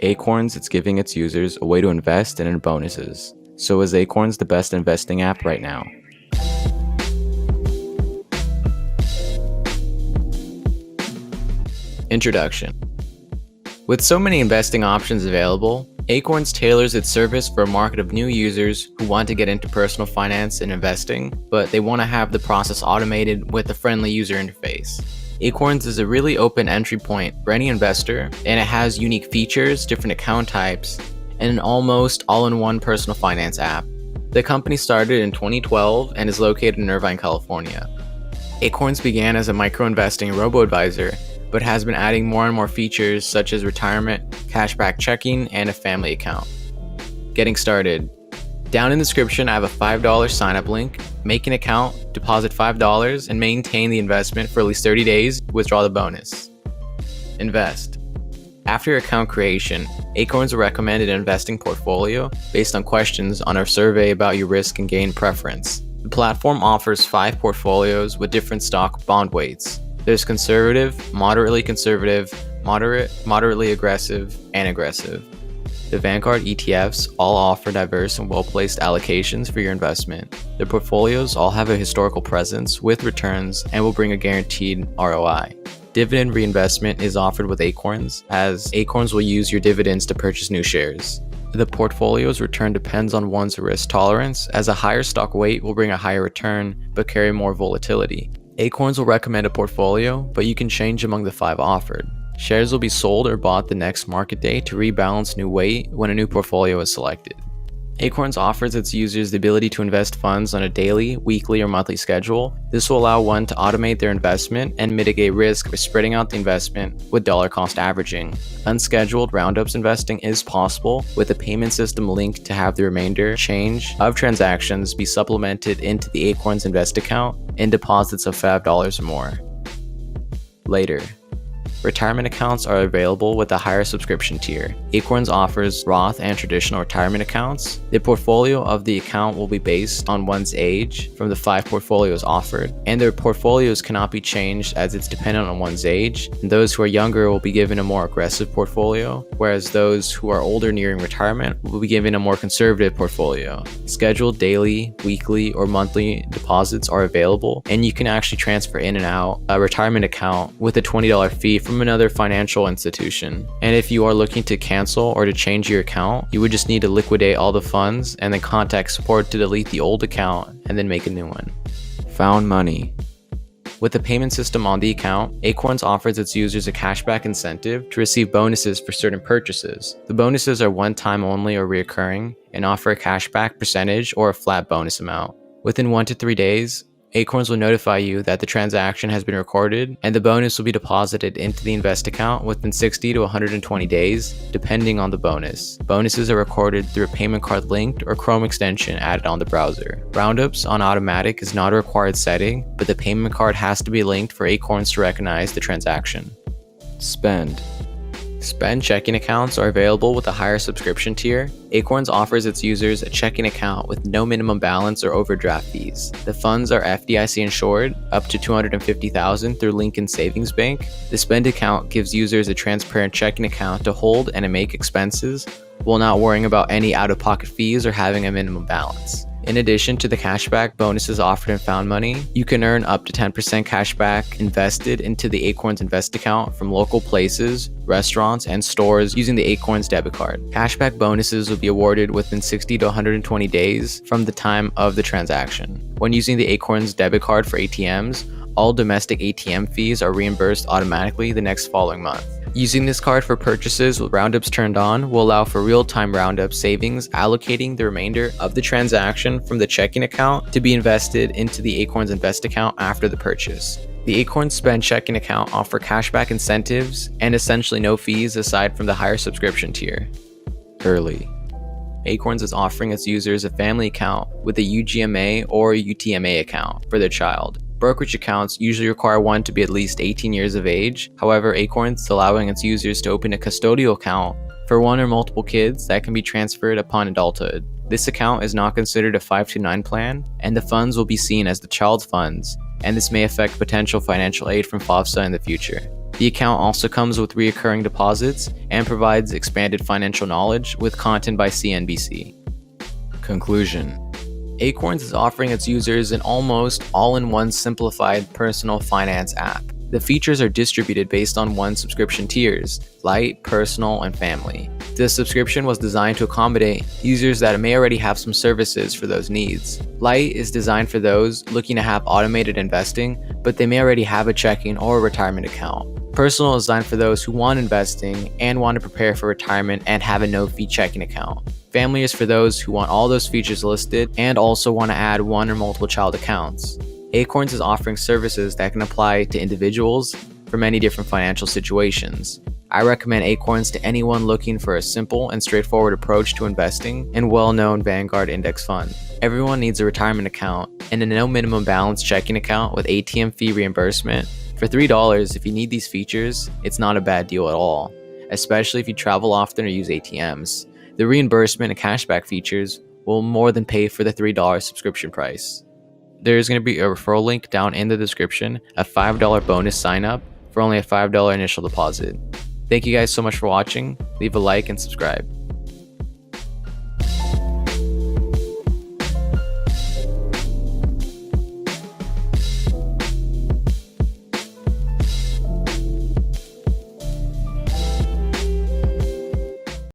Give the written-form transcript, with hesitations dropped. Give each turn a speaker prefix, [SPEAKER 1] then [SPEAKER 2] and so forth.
[SPEAKER 1] Acorns is giving its users a way to invest and earn bonuses. So is Acorns the best investing app right now? Introduction. With so many investing options available, Acorns tailors its service for a market of new users who want to get into personal finance and investing, but they want to have the process automated with a friendly user interface. Acorns is a really open entry point for any investor, and it has unique features, different account types, and an almost all-in-one personal finance app. The company started in 2012 and is located in Irvine, California. Acorns began as a micro-investing robo-advisor, but has been adding more and more features such as retirement, cashback checking, and a family account. Getting started. Down in the description, I have a $5 sign-up link. Make an account, deposit $5, and maintain the investment for at least 30 days, withdraw the bonus. Invest. After your account creation, Acorns will recommend an investing portfolio based on questions on our survey about your risk and gain preference. The platform offers 5 portfolios with different stock bond weights. There's conservative, moderately conservative, moderate, moderately aggressive, and aggressive. The Vanguard ETFs all offer diverse and well-placed allocations for your investment. The portfolios all have a historical presence with returns and will bring a guaranteed ROI. Dividend reinvestment is offered with Acorns, as Acorns will use your dividends to purchase new shares. The portfolio's return depends on one's risk tolerance, as a higher stock weight will bring a higher return but carry more volatility. Acorns will recommend a portfolio, but you can change among the 5 offered. Shares will be sold or bought the next market day to rebalance new weight when a new portfolio is selected. Acorns offers its users the ability to invest funds on a daily, weekly, or monthly schedule. This will allow one to automate their investment and mitigate risk by spreading out the investment with dollar cost averaging. Unscheduled roundups investing is possible with a payment system linked to have the remainder change of transactions be supplemented into the Acorns Invest account in deposits of $5 or more. Later. Retirement accounts are available with a higher subscription tier. Acorns offers Roth and traditional retirement accounts. The portfolio of the account will be based on one's age from the 5 portfolios offered, and their portfolios cannot be changed as it's dependent on one's age. And those who are younger will be given a more aggressive portfolio, whereas those who are older nearing retirement will be given a more conservative portfolio. Scheduled daily, weekly, or monthly deposits are available, and you can actually transfer in and out a retirement account with a $20 fee from another financial institution. And if you are looking to cancel or to change your account, you would just need to liquidate all the funds and then contact support to delete the old account and then make a new one. Found money. With the payment system on the account, Acorns offers its users a cashback incentive to receive bonuses for certain purchases. The bonuses are one-time only or recurring and offer a cashback percentage or a flat bonus amount. Within 1 to 3 days, Acorns will notify you that the transaction has been recorded, and the bonus will be deposited into the Invest account within 60 to 120 days, depending on the bonus. Bonuses are recorded through a payment card linked or Chrome extension added on the browser. Roundups on automatic is not a required setting, but the payment card has to be linked for Acorns to recognize the transaction. Spend. Spend checking accounts are available with a higher subscription tier. Acorns offers its users a checking account with no minimum balance or overdraft fees. The funds are FDIC insured, up to $250,000 through Lincoln Savings Bank. The spend account gives users a transparent checking account to hold and to make expenses, while not worrying about any out-of-pocket fees or having a minimum balance. In addition to the cashback bonuses offered in Found Money, you can earn up to 10% cashback invested into the Acorns Invest account from local places, restaurants, and stores using the Acorns debit card. Cashback bonuses will be awarded within 60 to 120 days from the time of the transaction. When using the Acorns debit card for ATMs, all domestic ATM fees are reimbursed automatically the next following month. Using this card for purchases with roundups turned on will allow for real-time roundup savings, allocating the remainder of the transaction from the checking account to be invested into the Acorns Invest account after the purchase. The Acorns Spend checking account offer cashback incentives and essentially no fees aside from the higher subscription tier. Early. Acorns is offering its users a family account with a UGMA or UTMA account for their child. Brokerage accounts usually require one to be at least 18 years of age. However, Acorns is allowing its users to open a custodial account for one or multiple kids that can be transferred upon adulthood. This account is not considered a 529 plan, and the funds will be seen as the child's funds, and this may affect potential financial aid from FOFSA in the future. The account also comes with recurring deposits and provides expanded financial knowledge with content by CNBC. Conclusion: Acorns is offering its users an almost all-in-one simplified personal finance app. The features are distributed based on one subscription tiers: Light, Personal, and Family. This subscription was designed to accommodate users that may already have some services for those needs. Light is designed for those looking to have automated investing, but they may already have a checking or a retirement account. Personal is designed for those who want investing and want to prepare for retirement and have a no-fee checking account. Family is for those who want all those features listed and also want to add one or multiple child accounts. Acorns is offering services that can apply to individuals for many different financial situations. I recommend Acorns to anyone looking for a simple and straightforward approach to investing in well-known Vanguard index fund. Everyone needs a retirement account and a no minimum balance checking account with ATM fee reimbursement. For $3, if you need these features, it's not a bad deal at all, especially if you travel often or use ATMs. The reimbursement and cashback features will more than pay for the $3 subscription price. There is going to be a referral link down in the description, a $5 bonus sign up for only a $5 initial deposit. Thank you guys so much for watching. Leave a like and subscribe.